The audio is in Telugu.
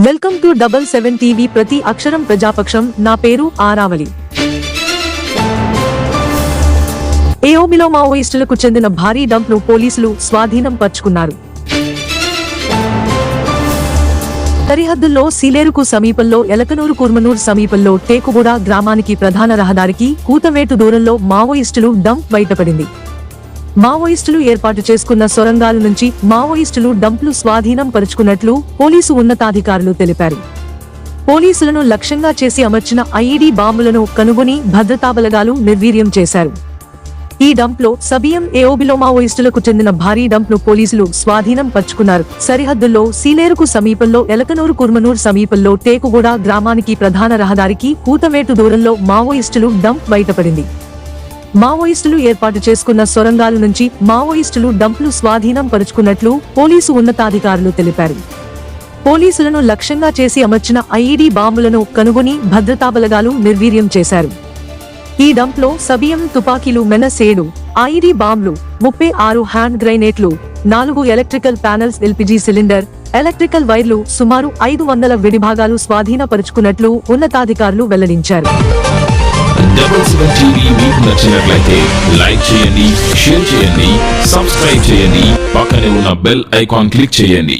వెల్కమ్ టు 77 టీవీ ప్రతి అక్షరం ప్రజాపక్షం. నా పేరు ఆరావళి. ఏఓబిలో మావోయిస్టులకు చెందిన భారీ డంప్ ను పోలీసులు స్వాధీనం పరుచుకున్నారు. సరిహద్దుల్లో సీలేరుకు సమీపంలో ఎలకనూరు కుర్మనూర్ సమీపంలో టేకుగూడ గ్రామానికి ప్రధాన రహదారికి కూతవేటు దూరంలో మావోయిస్టులు డంప్ బయటపడింది. మావోయిస్టులు ఏర్పాటు చేసుకున్న సొరంగాల నుంచి మావోయిస్టులు డంప్లు స్వాధీనం పరుచుకున్నట్లు పోలీసు ఉన్నతాధికారులు తెలిపారు. పోలీసులను లక్ష్యంగా చేసి అమర్చిన ఐఈడీ బాంబులను కనుగొని భద్రతా బలగాలు నిర్వీర్యం చేశారు. ఈ డంప్లో సబియం ఏఓబిలో మావోయిస్టులకు చెందిన భారీ డంప్ ను పోలీసులు స్వాధీనం పరుచుకున్నారు. సరిహద్దుల్లో సీలేరుకు సమీపంలో ఎలకనూరు కుర్మనూర్ సమీపంలో టేకుగూడ గ్రామానికి ప్రధాన రహదారికి కూతవేటు దూరంలో మావోయిస్టులు డంప్ బయటపడింది. మావోయిస్టులు ఏర్పాటు చేసుకున్న సొరంగాల నుంచి మావోయిస్టులు డంప్లు స్వాధీనం పరుచుకున్నట్లు పోలీసు ఉన్నతాధికారులు తెలిపారు. పోలీసులను లక్ష్యంగా చేసి అమర్చిన ఐఈడీ బాంబులను కనుగొని భద్రతా బలగాలు నిర్వీర్యం చేశారు. ఈ డంప్లో సబియం తుపాకీలు మెన7 ఐఈడీ బాంబులు, 36 హ్యాండ్ గ్రైనేట్లు, 4 electrical panels, LPG cylinder, electrical వైర్లు, సుమారు 500 విడిభాగాలు స్వాధీనపరుచుకున్నట్లు ఉన్నతాధికారులు వెల్లడించారు. 77 టీవీ మీకు నచ్చినట్లయితే లైక్ చేయండి, షేర్ చేయండి, సబ్స్క్రైబ్ చేయండి, పక్కనే ఉన్న బెల్ ఐకాన్ క్లిక్ చేయండి.